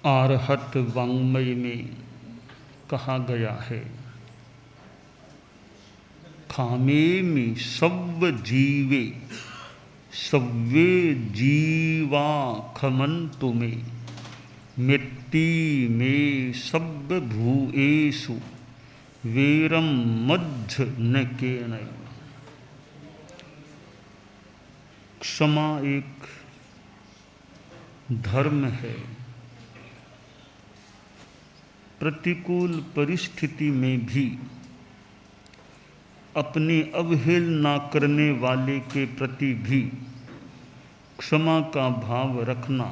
आरहत वाङ्मय में कहा गया है, खामेमि सब जीवे सव्वे जीवा खमन्तु मे मिट्टी में सब भूएषु वेरम मध्य न केनय। क्षमा एक धर्म है। प्रतिकूल परिस्थिति में भी अपनी अवहेलना करने वाले के प्रति भी क्षमा का भाव रखना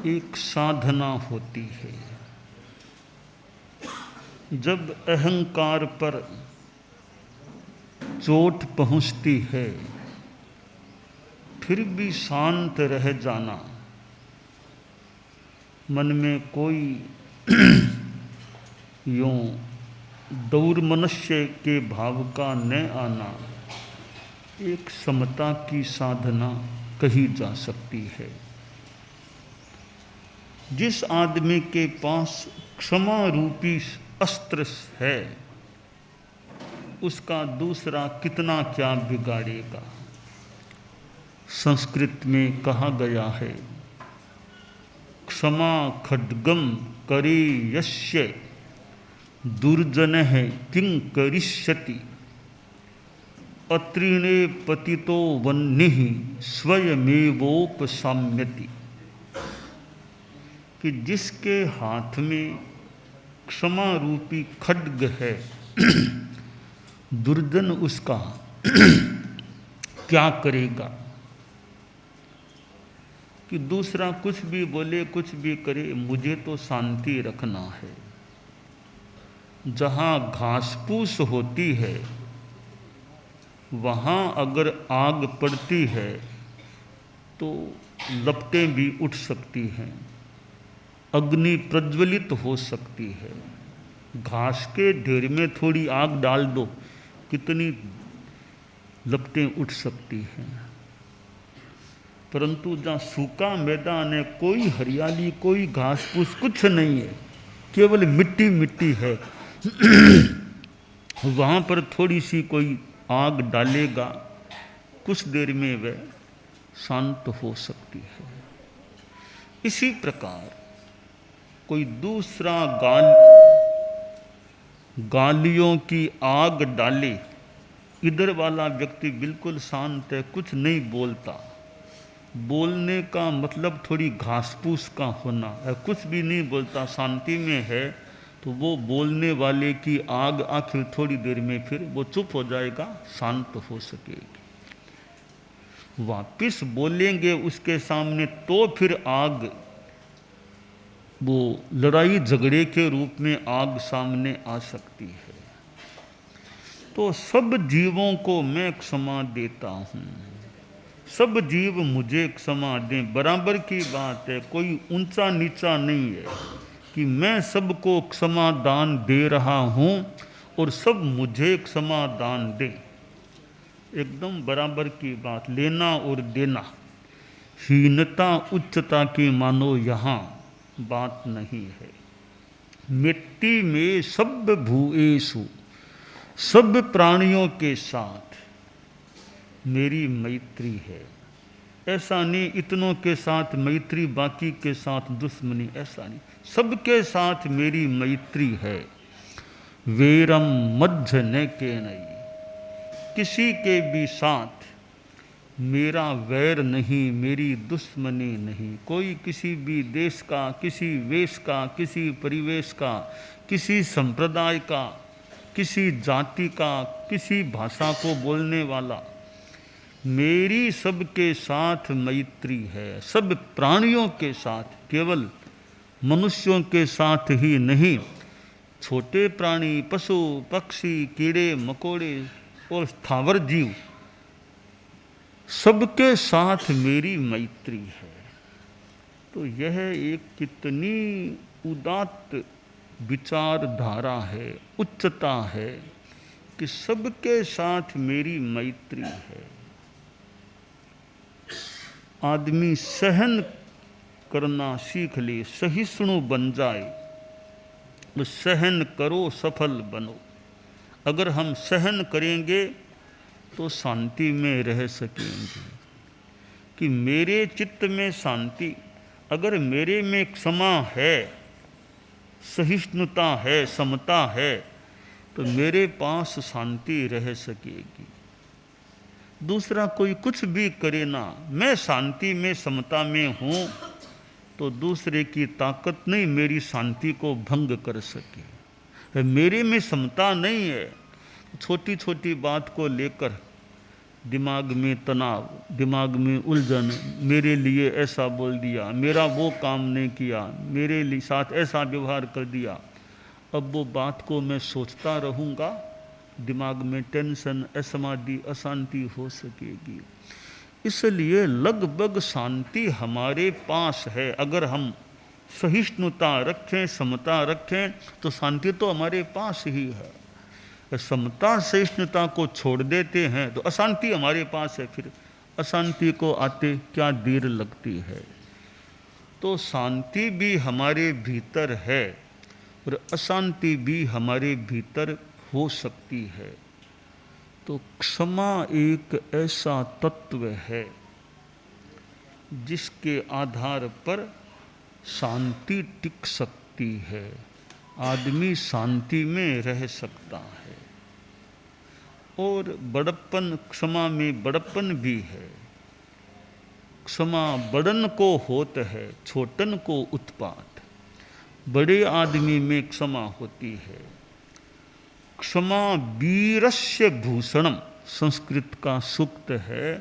एक साधना होती है। जब अहंकार पर चोट पहुंचती है फिर भी शांत रह जाना, मन में कोई यूं दौर मनुष्य के भाव का न आना एक समता की साधना कही जा सकती है। जिस आदमी के पास क्षमा रूपी अस्त्र है उसका दूसरा कितना क्या बिगाड़ेगा। संस्कृत में कहा गया है, क्षमा खड्गम करे यस्य दुर्जनः किं करिष्यति अत्रिणे पतितो वह्निः स्वयमेवोपशाम्यति। कि जिसके हाथ में क्षमा रूपी खड्ग है दुर्जन उसका क्या करेगा। कि दूसरा कुछ भी बोले कुछ भी करे, मुझे तो शांति रखना है। जहाँ घास फूस होती है वहाँ अगर आग पड़ती है तो लपटें भी उठ सकती हैं, अग्नि प्रज्वलित हो सकती है। घास के ढेर में थोड़ी आग डाल दो, कितनी लपटें उठ सकती हैं। परंतु जहाँ सूखा मैदान है, कोई हरियाली कोई घास फूस कुछ नहीं है, केवल मिट्टी मिट्टी है, वहाँ पर थोड़ी सी कोई आग डालेगा, कुछ देर में वह शांत हो सकती है। इसी प्रकार कोई दूसरा गालियों की आग डाले, इधर वाला व्यक्ति बिल्कुल शांत है, कुछ नहीं बोलता। बोलने का मतलब थोड़ी घास फूस का होना है, कुछ भी नहीं बोलता, शांति में है, तो वो बोलने वाले की आग आखिर थोड़ी देर में फिर वो चुप हो जाएगा, शांत हो सकेगी। वापिस बोलेंगे उसके सामने तो फिर आग वो लड़ाई झगड़े के रूप में आग सामने आ सकती है। तो सब जीवों को मैं क्षमा देता हूँ, सब जीव मुझे क्षमा दें, बराबर की बात है। कोई ऊंचा नीचा नहीं है कि मैं सबको क्षमा दान दे रहा हूँ और सब मुझे क्षमा दान दें। एकदम बराबर की बात, लेना और देना। हीनता उच्चता की मानो यहाँ बात नहीं है। मिट्टी में सब भूएषु, सब प्राणियों के साथ मेरी मैत्री है। ऐसा नहीं इतनों के साथ मैत्री बाकी के साथ दुश्मनी, ऐसा नहीं, सबके साथ मेरी मैत्री है। वेरम मध्य न केनय, किसी के भी साथ मेरा वैर नहीं, मेरी दुश्मनी नहीं। कोई किसी भी देश का, किसी वेश का, किसी परिवेश का, किसी संप्रदाय का, किसी जाति का, किसी भाषा को बोलने वाला, मेरी सबके साथ मैत्री है। सब प्राणियों के साथ, केवल मनुष्यों के साथ ही नहीं, छोटे प्राणी, पशु पक्षी, कीड़े मकोड़े और स्थावर जीव, सबके साथ मेरी मैत्री है। तो यह एक कितनी उदात्त विचारधारा है, उच्चता है कि सबके साथ मेरी मैत्री है। आदमी सहन करना सीख ले, सहिष्णु बन जाए, सहन करो सफल बनो। अगर हम सहन करेंगे तो शांति में रह सकेंगे। कि मेरे चित्त में शांति, अगर मेरे में क्षमा है, सहिष्णुता है, समता है, तो मेरे पास शांति रह सकेगी। दूसरा कोई कुछ भी करे ना, मैं शांति में समता में हूँ तो दूसरे की ताकत नहीं मेरी शांति को भंग कर सके। मेरे में समता नहीं है, छोटी छोटी बात को लेकर दिमाग में तनाव, दिमाग में उलझन, मेरे लिए ऐसा बोल दिया, मेरा वो काम नहीं किया, मेरे लिए साथ ऐसा व्यवहार कर दिया, अब वो बात को मैं सोचता रहूँगा, दिमाग में टेंशन, असमाधि, अशांति हो सकेगी। इसलिए लगभग शांति हमारे पास है। अगर हम सहिष्णुता रखें, समता रखें, तो शांति तो हमारे पास ही है। समता सहिष्णुता को छोड़ देते हैं तो अशांति हमारे पास है। फिर अशांति को आते क्या देर लगती है। तो शांति भी हमारे भीतर है और अशांति भी हमारे भीतर हो सकती है। तो क्षमा एक ऐसा तत्व है जिसके आधार पर शांति टिक सकती है, आदमी शांति में रह सकता है। और बड़प्पन, क्षमा में बड़प्पन भी है। क्षमा बड़न को होत है, छोटन को उत्पात। बड़े आदमी में क्षमा होती है। क्षमा वीरस्य भूषणम, संस्कृत का सूक्त है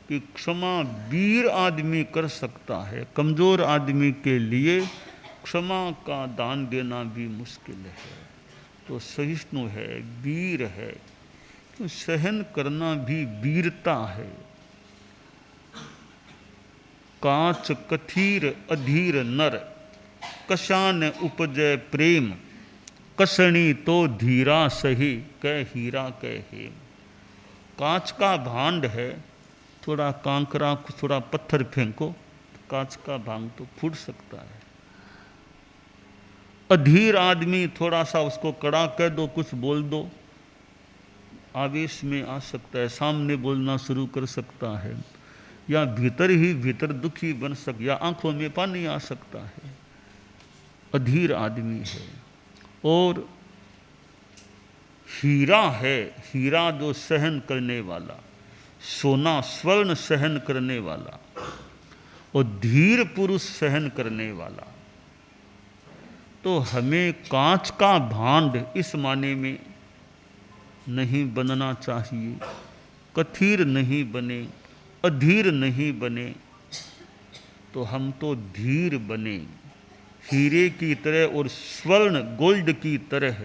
कि क्षमा वीर आदमी कर सकता है। कमजोर आदमी के लिए क्षमा का दान देना भी मुश्किल है। तो सहिष्णु है, वीर है, तो सहन करना भी वीरता है। कांच कथीर अधीर नर, कशान उपजय प्रेम, कसणी तो धीरा सही, कह हीरा कह हेम। कांच का भांड है, थोड़ा कांकरा, थोड़ा पत्थर फेंको, कांच का भांड तो फूट सकता है। अधीर आदमी थोड़ा सा उसको कड़ा कह दो, कुछ बोल दो, आवेश में आ सकता है, सामने बोलना शुरू कर सकता है, या भीतर ही भीतर दुखी बन सकता, या आंखों में पानी आ सकता है। अधीर आदमी है। और हीरा है, हीरा जो सहन करने वाला, सोना स्वर्ण सहन करने वाला, और धीर पुरुष सहन करने वाला। तो हमें कांच का भांड इस माने में नहीं बनना चाहिए, कथीर नहीं बने, अधीर नहीं बने, तो हम तो धीर बने, हीरे की तरह और स्वर्ण गोल्ड की तरह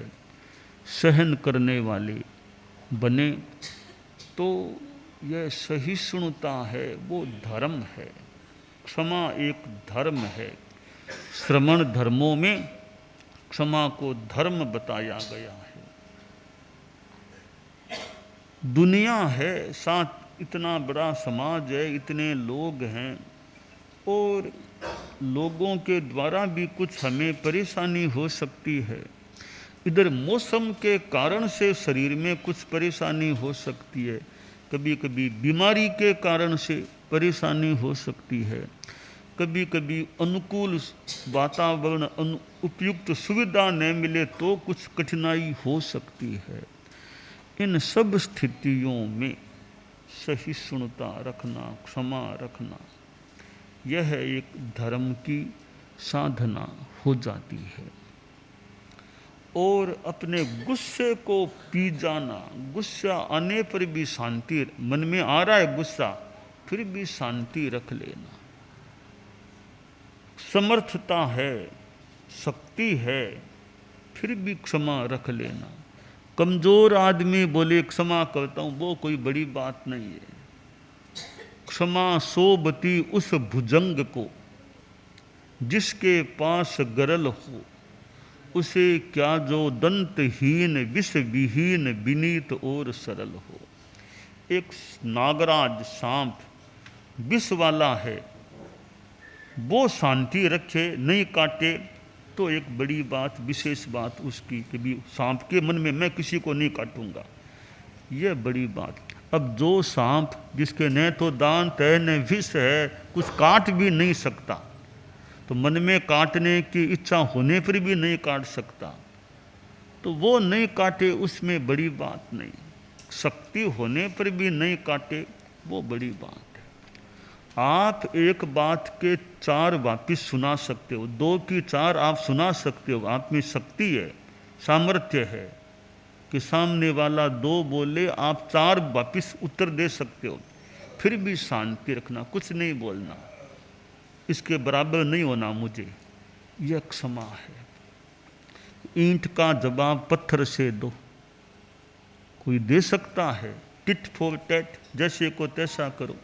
सहन करने वाले बने। तो यह सहिष्णुता है, वो धर्म है। क्षमा एक धर्म है। श्रमण धर्मों में क्षमा को धर्म बताया गया है। दुनिया है, साथ इतना बड़ा समाज है, इतने लोग हैं, और लोगों के द्वारा भी कुछ हमें परेशानी हो सकती है। इधर मौसम के कारण से शरीर में कुछ परेशानी हो सकती है, कभी कभी बीमारी के कारण से परेशानी हो सकती है, कभी कभी अनुकूल वातावरण, उपयुक्त सुविधा न मिले तो कुछ कठिनाई हो सकती है। इन सब स्थितियों में सहिष्णुता रखना, क्षमा रखना, यह एक धर्म की साधना हो जाती है। और अपने गुस्से को पी जाना, गुस्सा आने पर भी शांति, मन में आ रहा है गुस्सा, फिर भी शांति रख लेना। समर्थता है, शक्ति है, फिर भी क्षमा रख लेना। कमजोर आदमी बोले क्षमा करता हूँ, वो कोई बड़ी बात नहीं है। क्षमा सोबती उस भुजंग को जिसके पास गरल हो, उसे क्या जो दंतहीन विष विहीन विनीत और सरल हो। एक नागराज सांप विष वाला है, वो शांति रखे, नहीं काटे, तो एक बड़ी बात, विशेष बात उसकी कि भी सांप के मन में मैं किसी को नहीं काटूंगा, ये बड़ी बात। अब जो सांप जिसके न तो दांत है न विष है, कुछ काट भी नहीं सकता, तो मन में काटने की इच्छा होने पर भी नहीं काट सकता, तो वो नहीं काटे उसमें बड़ी बात नहीं। शक्ति होने पर भी नहीं काटे, वो बड़ी बात है। आप एक बात के 4 वापिस सुना सकते हो, 2 की 4 आप सुना सकते हो, आप में शक्ति है, सामर्थ्य है कि सामने वाला 2 बोले आप 4 वापिस उत्तर दे सकते हो, फिर भी शांति रखना, कुछ नहीं बोलना, इसके बराबर नहीं होना मुझे, यह क्षमा है। ईंट का जवाब पत्थर से दो, कोई दे सकता है? टिट फॉर टैट, जैसे को तैसा करो।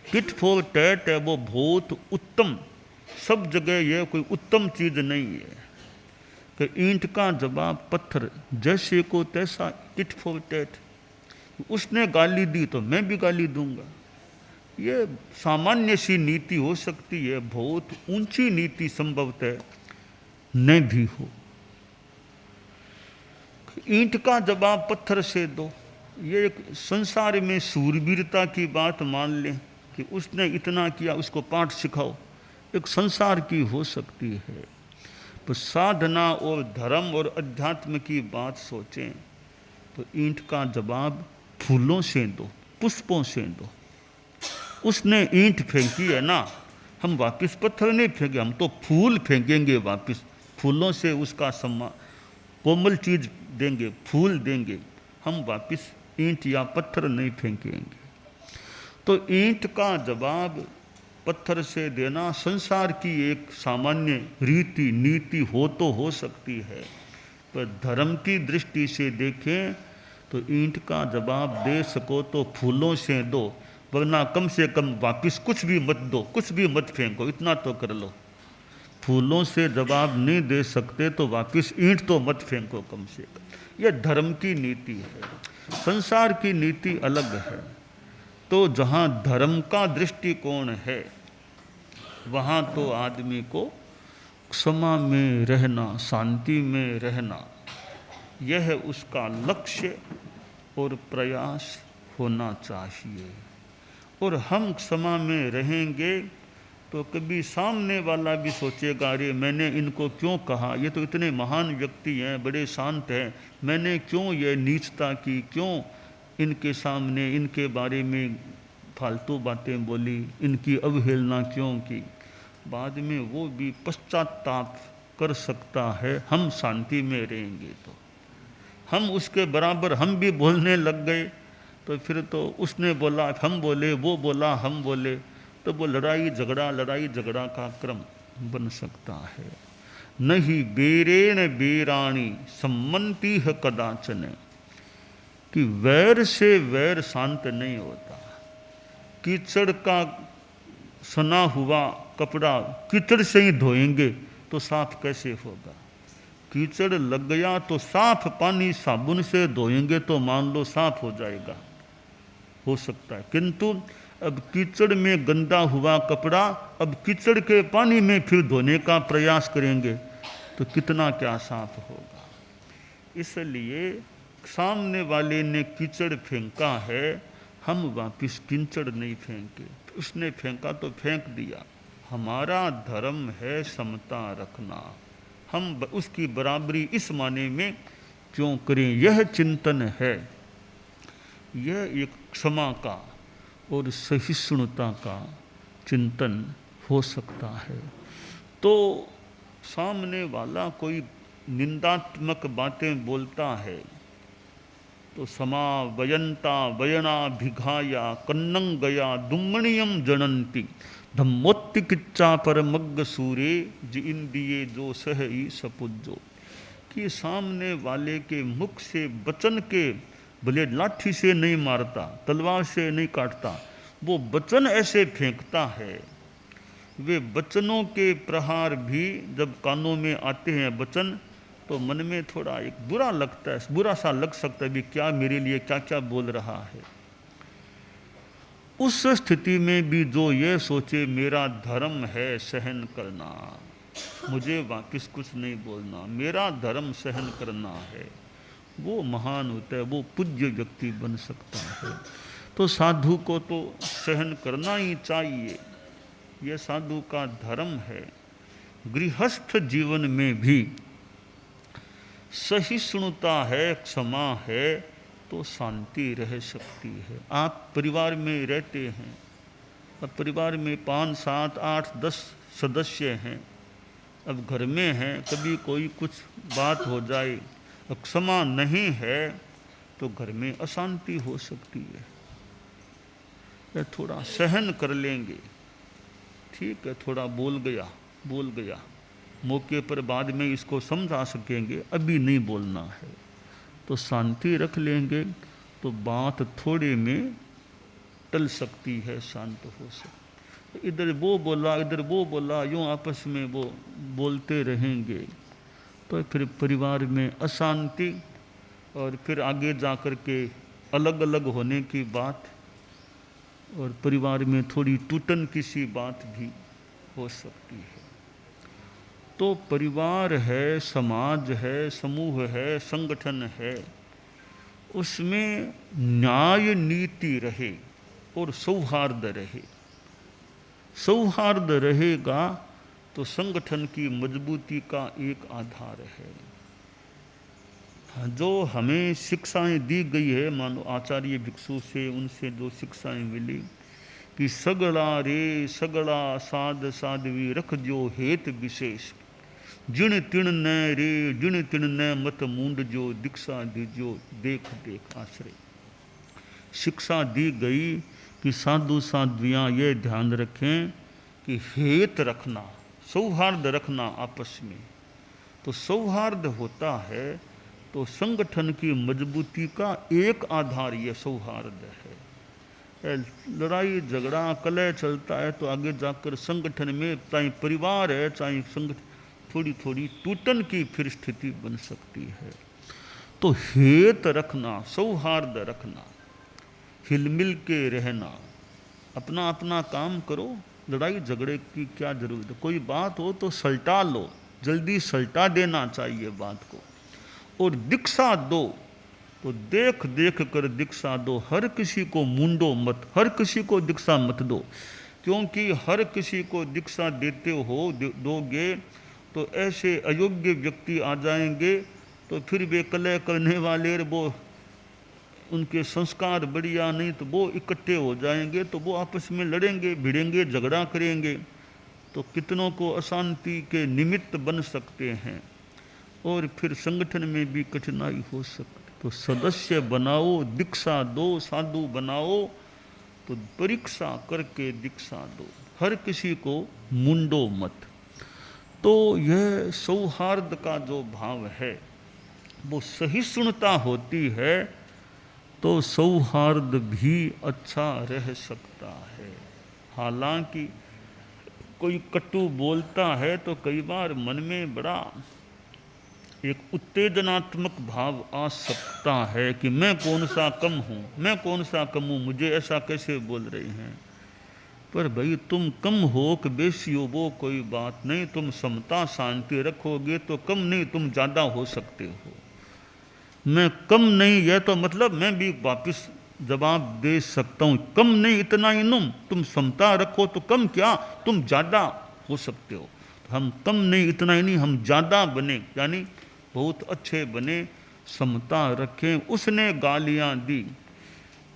टिट फॉर टैट है वो बहुत उत्तम, सब जगह यह कोई उत्तम चीज नहीं है कि ईंट का जवाब पत्थर, जैसे को तैसा, टिट फॉर टैट। उसने गाली दी तो मैं भी गाली दूंगा, ये सामान्य सी नीति हो सकती है, बहुत ऊंची नीति संभवतः न भी हो। ईंट का जवाब पत्थर से दो, ये एक संसार में सूरवीरता की बात मान लें कि उसने इतना किया, उसको पाठ सिखाओ, एक संसार की हो सकती है। तो साधना और धर्म और अध्यात्म की बात सोचें तो ईंट का जवाब फूलों से दो, पुष्पों से दो। उसने ईंट फेंकी है ना, हम वापस पत्थर नहीं फेंके, हम तो फूल फेंकेंगे वापस, फूलों से उसका सम्मान, कोमल चीज देंगे, फूल देंगे, हम वापस ईंट या पत्थर नहीं फेंकेंगे। तो ईंट का जवाब पत्थर से देना संसार की एक सामान्य रीति नीति हो तो हो सकती है, पर धर्म की दृष्टि से देखें तो ईंट का जवाब दे सको तो फूलों से दो, वरना कम से कम वापस कुछ भी मत दो, कुछ भी मत फेंको, इतना तो कर लो। फूलों से जवाब नहीं दे सकते तो वापस ईंट तो मत फेंको कम से कम। यह धर्म की नीति है, संसार की नीति अलग है। तो जहाँ धर्म का दृष्टिकोण है वहाँ तो आदमी को क्षमा में रहना, शांति में रहना, यह उसका लक्ष्य और प्रयास होना चाहिए। और हम क्षमा में रहेंगे तो कभी सामने वाला भी सोचेगा, अरे मैंने इनको क्यों कहा, ये तो इतने महान व्यक्ति हैं, बड़े शांत हैं, मैंने क्यों ये नीचता की, क्यों इनके सामने इनके बारे में फालतू बातें बोली, इनकी अवहेलना क्यों की। बाद में वो भी पश्चाताप कर सकता है, हम शांति में रहेंगे तो। हम उसके बराबर हम भी बोलने लग गए तो फिर तो उसने बोला हम बोले, वो बोला हम बोले, तो वो लड़ाई झगड़ा का क्रम बन सकता है। नहीं बेरेण बेराणी सम्मति है कदाचन, कि वैर से वैर शांत नहीं होता। कीचड़ का सना हुआ कपड़ा कीचड़ से ही धोएंगे तो साफ कैसे होगा? कीचड़ लग गया तो साफ पानी साबुन से धोएंगे तो मान लो साफ हो जाएगा, हो सकता है। किंतु अब कीचड़ में गंदा हुआ कपड़ा अब कीचड़ के पानी में फिर धोने का प्रयास करेंगे तो कितना क्या साफ होगा। इसलिए सामने वाले ने कीचड़ फेंका है, हम वापिस कीचड़ नहीं फेंके, उसने फेंका तो फेंक दिया। हमारा धर्म है समता रखना, हम उसकी बराबरी इस माने में क्यों करें, यह चिंतन है। यह एक क्षमा का और सहिष्णुता का चिंतन हो सकता है। तो सामने वाला कोई निंदात्मक बातें बोलता है तो समा वयंता वयना भिघाया कन्नं गया दुम्मणियम जनंती धम्मोत्तिकिच्चा पर मग्ग सूरे जि इंदिये जो सह ई सपुजो, कि सामने वाले के मुख से वचन के, भले लाठी से नहीं मारता, तलवार से नहीं काटता, वो वचन ऐसे फेंकता है। वे वचनों के प्रहार भी जब कानों में आते हैं वचन, तो मन में थोड़ा एक बुरा लगता है, बुरा सा लग सकता है भी क्या मेरे लिए क्या क्या बोल रहा है। उस स्थिति में भी जो ये सोचे मेरा धर्म है सहन करना, मुझे वापिस कुछ नहीं बोलना, मेरा धर्म सहन करना है, वो महान होता है, वो पूज्य व्यक्ति बन सकता है। तो साधु को तो सहन करना ही चाहिए, यह साधु का धर्म है। गृहस्थ जीवन में भी सहिष्णुता है, क्षमा है, तो शांति रह सकती है। आप परिवार में रहते हैं, अब परिवार में 5, 7, 8, 10 सदस्य हैं, अब घर में हैं, कभी कोई कुछ बात हो जाए, क्षमा नहीं है तो घर में अशांति हो सकती है। थोड़ा सहन कर लेंगे, ठीक है, थोड़ा बोल गया, मौके पर बाद में इसको समझा सकेंगे, अभी नहीं बोलना है, तो शांति रख लेंगे तो बात थोड़े में टल सकती है, शांत हो सकती। इधर वो बोला, यूँ आपस में वो बोलते रहेंगे तो फिर परिवार में अशांति और फिर आगे जाकर के अलग अलग होने की बात और परिवार में थोड़ी टूटन की सी बात भी हो सकती है। तो परिवार है, समाज है, समूह है, संगठन है, उसमें न्याय नीति रहे और सौहार्द रहे। सौहार्द रहेगा तो संगठन की मजबूती का एक आधार है। जो हमें शिक्षाएं दी गई है, मानो आचार्य भिक्षु से, उनसे जो शिक्षाएं मिली कि सगड़ा रे सगड़ा साध साध्वी रख जो हेत विशेष, जिन तिण न रे जिन तिण न मत मूंड जो दीक्षा दीजो देख देख आश्रय। शिक्षा दी गई कि साधु साध्वियाँ ये ध्यान रखें कि हेत रखना, सौहार्द रखना आपस में, तो सौहार्द होता है तो संगठन की मजबूती का एक आधार ये सौहार्द है। लड़ाई झगड़ा कलह चलता है तो आगे जाकर संगठन में, चाहे परिवार है चाहे संगठन, थोड़ी थोड़ी टूटन की फिर स्थिति बन सकती है। तो हेत रखना, सौहार्द रखना, हिलमिल के रहना, अपना अपना काम करो, लड़ाई झगड़े की क्या जरूरत है। कोई बात हो तो सलटा लो, जल्दी सलटा देना चाहिए बात को। और दीक्षा दो तो देख देख कर दीक्षा दो, हर किसी को मूंडो मत, हर किसी को दीक्षा मत दो, क्योंकि हर किसी को दीक्षा देते हो दोगे तो ऐसे अयोग्य व्यक्ति आ जाएंगे, तो फिर वे कलह करने वाले, वो उनके संस्कार बढ़िया नहीं, तो वो इकट्ठे हो जाएंगे, तो वो आपस में लड़ेंगे, भिड़ेंगे, झगड़ा करेंगे, तो कितनों को अशांति के निमित्त बन सकते हैं और फिर संगठन में भी कठिनाई हो सकती। तो सदस्य बनाओ, दीक्षा दो, साधु बनाओ तो परीक्षा करके दीक्षा दो, हर किसी को मुंडो मत। तो यह सौहार्द का जो भाव है वो सहिष्णुता होती है तो सौहार्द भी अच्छा रह सकता है। हालांकि कोई कटु बोलता है तो कई बार मन में बड़ा एक उत्तेजनात्मक भाव आ सकता है कि मैं कौन सा कम हूँ, मैं कौन सा कम हूँ, मुझे ऐसा कैसे बोल रहे हैं। पर भाई तुम कम हो कि बेसी हो वो कोई बात नहीं, तुम समता शांति रखोगे तो कम नहीं तुम ज़्यादा हो सकते हो। मैं कम नहीं है तो मतलब मैं भी वापस जवाब दे सकता हूँ, कम नहीं इतना ही तुम समता रखो तो कम क्या तुम ज़्यादा हो सकते हो। तो हम कम नहीं इतना ही नहीं, हम ज़्यादा बने, यानी बहुत अच्छे बने, समता रखें। उसने गालियाँ दी,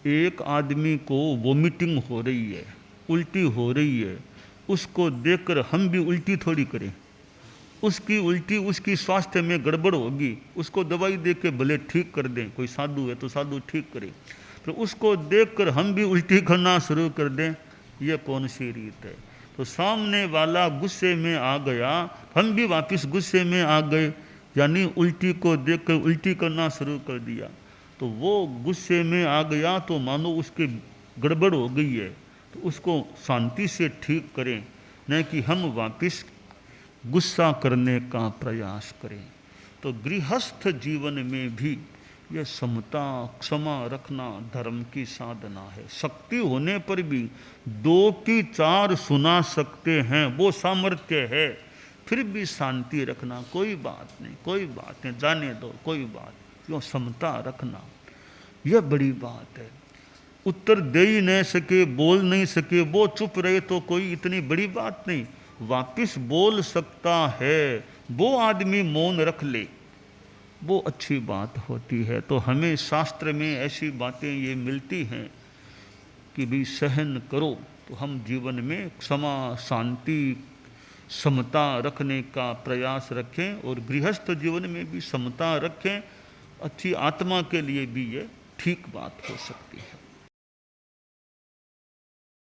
एक आदमी को वोमिटिंग हो रही है, उल्टी हो रही है, उसको देखकर हम भी उल्टी थोड़ी करें। उसकी उल्टी उसकी स्वास्थ्य में गड़बड़ होगी, उसको दवाई दे के भले ठीक कर दें, कोई साधु है तो साधु ठीक करे, तो उसको देखकर हम भी उल्टी करना शुरू कर दें, ये कौन सी रीत है। तो सामने वाला गुस्से में आ गया, हम भी वापस गुस्से में आ गए, यानी उल्टी को देखकर उल्टी करना शुरू कर दिया। तो वो गुस्से में आ गया तो मानो उसके गड़बड़ हो गई है, तो उसको शांति से ठीक करें, न कि हम वापस गुस्सा करने का प्रयास करें। तो गृहस्थ जीवन में भी यह समता क्षमा रखना धर्म की साधना है। शक्ति होने पर भी 2 की 4 सुना सकते हैं, वो सामर्थ्य है। फिर भी शांति रखना, कोई बात नहीं, कोई बात नहीं, जाने दो, कोई बात, क्यों समता रखना, यह बड़ी बात है। उत्तर दे ही नहीं सके, बोल नहीं सके, वो चुप रहे तो कोई इतनी बड़ी बात नहीं। वापिस बोल सकता है वो आदमी मौन रख ले, वो अच्छी बात होती है। तो हमें शास्त्र में ऐसी बातें ये मिलती हैं कि भी सहन करो, तो हम जीवन में क्षमा, शांति, समता रखने का प्रयास रखें, और गृहस्थ जीवन में भी समता रखें। अच्छी आत्मा के लिए भी ये ठीक बात हो सकती है।